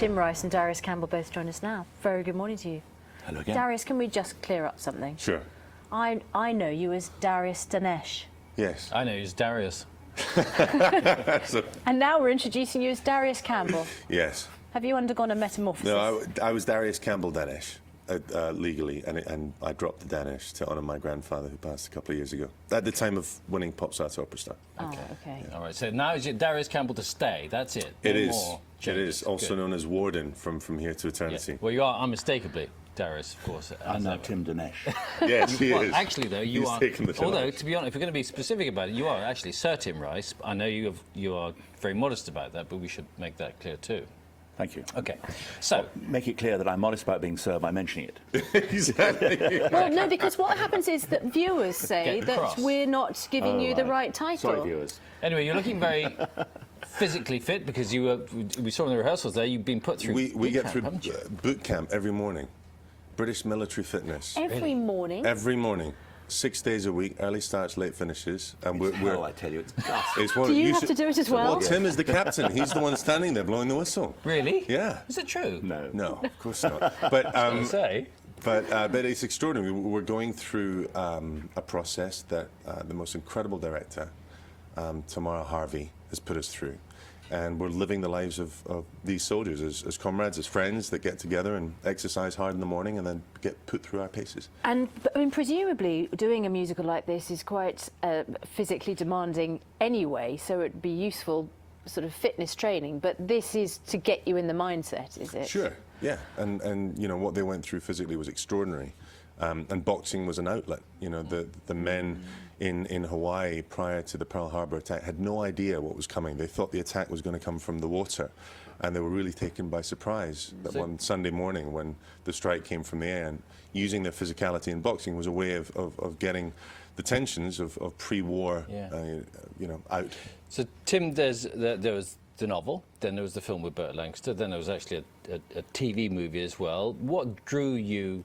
Tim Rice and Darius Campbell both join us now. Very good morning to you. Hello again. Darius, can we just clear up something? Sure. I know you as Darius Danesh. Yes. I know, he's Darius. And now we're introducing you as Darius Campbell. Yes. Have you undergone a metamorphosis? No, I was Darius Campbell Danesh, legally, and I dropped the Danesh to honour my grandfather who passed a couple of years ago, at the time of winning Pop Stars Opera Star. Oh, okay. All right, so now is it Darius Campbell to stay? That's it? It No is. more It changes. is, also Good. known as Warden from here to eternity. Yeah. Well, you are unmistakably Darius, of course. I'm now ever. Tim Danesh. Yes, he Well, is. actually, though, you He's are. taken the Although, challenge. to be honest, if we're going to be specific about it, you are actually Sir Tim Rice. I know you are very modest about that, but we should make that clear too. Thank you. Okay, so Make it clear that I'm modest about being Sir by mentioning it. Exactly. Well, no, because what happens is that viewers say Get that cross. we're not giving you the right. right title. Sorry, viewers. anyway, you're looking very physically fit because you were. We saw in the rehearsals there. You've been put through. we boot get camp, through haven't you? boot camp every morning. British military fitness. Every morning. Every morning. 6 days a week, early starts, late finishes. And Hell, I tell you, it's ghastly. it's one, Do you have should- to do it as well? Well, Tim is the captain. He's the one standing there blowing the whistle. Really? Yeah. Is it true? No. No, of course not. But Say. But it's extraordinary. We're going through a process that the most incredible director, Tamara Harvey, has put us through. And we're living the lives of these soldiers as comrades, as friends that get together and exercise hard in the morning and then get put through our paces. And I mean, presumably, doing a musical like this is quite physically demanding anyway, so it'd be useful sort of fitness training. But this is to get you in the mindset, is it? Sure, yeah. And you know, what they went through physically was extraordinary. And boxing was an outlet. You know, the men in Hawaii prior to the Pearl Harbor attack had no idea what was coming. They thought the attack was going to come from the water, and they were really taken by surprise that one Sunday morning when the strike came from the air. And using their physicality in boxing was a way of getting the tensions of pre-war, you know, out. So Tim, there was the novel, then there was the film with Burt Lancaster, then there was actually a TV movie as well. What drew you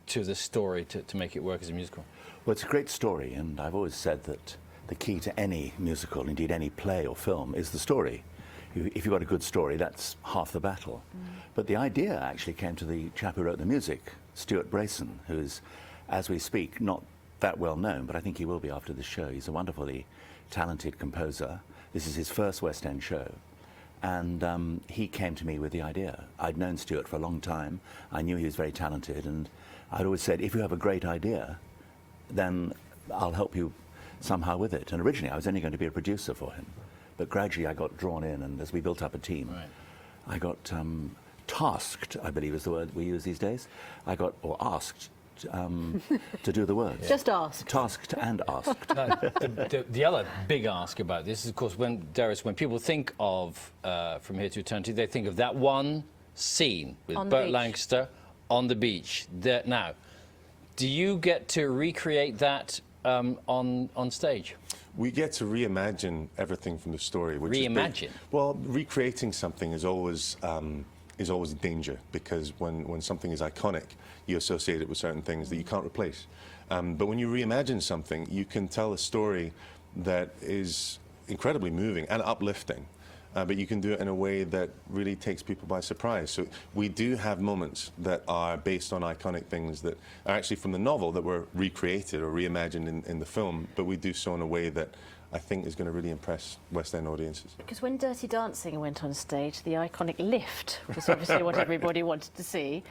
to the story to make it work as a musical? Well, it's a great story, and I've always said that the key to any musical, indeed any play or film, is the story. If you've got a good story, that's half the battle. But the idea actually came to the chap who wrote the music, Stuart Brayson, who is, as we speak, not that well known, but I think he will be after the show. He's a wonderfully talented composer. This is his first West End show. And he came to me with the idea. I'd known Stuart for a long time. I knew he was very talented, and I'd always said, if you have a great idea, then I'll help you somehow with it. And originally I was only going to be a producer for him. But gradually I got drawn in, and as we built up a team, I got tasked, I believe is the word we use these days. Or asked to do the work. Just ask. Tasked and asked. Now, the other big ask about this is, of course, when people think of From Here to Eternity, they think of that one scene with On the Burt beach. Lancaster on the beach. Now, do you get to recreate that on stage? We get to reimagine everything from the story. Which is Reimagine? big. Well, recreating something is always a danger, because when something is iconic, you associate it with certain things that you can't replace. But when you reimagine something, you can tell a story that is incredibly moving and uplifting. But you can do it in a way that really takes people by surprise. So we do have moments that are based on iconic things that are actually from the novel that were recreated or reimagined in the film, but we do so in a way that I think is going to really impress West End audiences. Because when Dirty Dancing went on stage, the iconic lift was obviously what everybody wanted to see,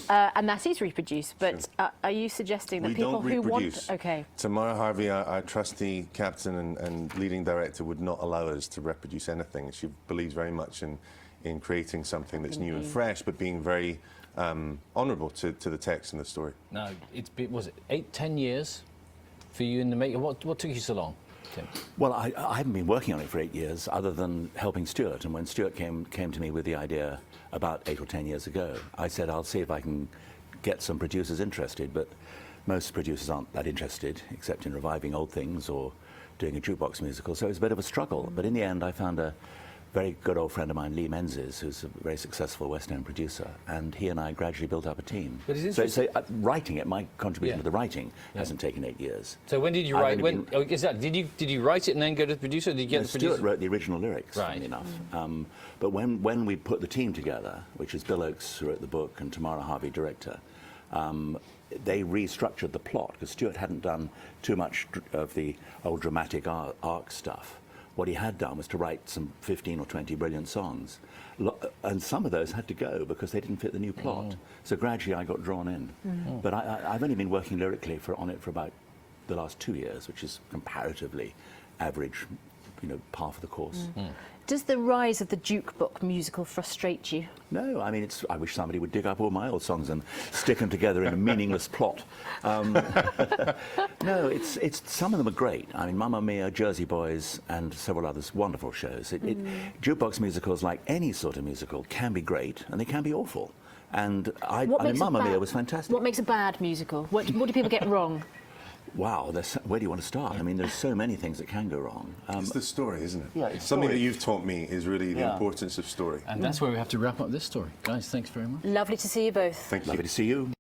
and that is reproduced. But are you suggesting that We people don't who reproduce. want... Okay. Tamara Harvey, our trustee captain and leading director, would not allow us to reproduce anything. She believes very much in creating something that's new and fresh, but being very honourable to the text and the story. Now, was it 8-10 years for you in the making? What took you so long, Tim? Well, I haven't been working on it for 8 years, other than helping Stuart. And when Stuart came to me with the idea about 8 or 10 years ago, I said, I'll see if I can get some producers interested. But most producers aren't that interested, except in reviving old things or doing a jukebox musical. So it was a bit of a struggle. But in the end, I found a very good old friend of mine, Lee Menzies, who's a very successful West End producer, and he and I gradually built up a team. But it's so interesting- writing it, my contribution Yeah. to the writing hasn't taken 8 years. So when did you I've write? only When been- oh, is that? Did you write it and then go to the producer? Or did you get No, the Stuart producer? wrote the original lyrics, Right. funny enough. But when we put the team together, which is Bill Oakes, who wrote the book, and Tamara Harvey, director, they restructured the plot, because Stuart hadn't done too much of the old dramatic arc stuff. What he had done was to write some 15 or 20 brilliant songs. And some of those had to go because they didn't fit the new plot. So gradually I got drawn in. But I've only been working lyrically on it for about the last 2 years, which is comparatively average, par for the course. Does the rise of the jukebox musical frustrate you? No, I mean, I wish somebody would dig up all my old songs and stick them together in a meaningless plot. No, some of them are great. I mean, Mamma Mia, Jersey Boys, and several others, wonderful shows. Jukebox musicals, like any sort of musical, can be great and they can be awful. And I mean, Mamma Mia was fantastic. What makes a bad musical? What do people get wrong? Wow, where do you want to start? I mean, there's so many things that can go wrong. It's the story, isn't it? Yeah, it's Something story. that you've taught me is really the Yeah. importance of story. And that's where we have to wrap up this story. Guys, thanks very much. Lovely to see you both. Thank you. Lovely to see you.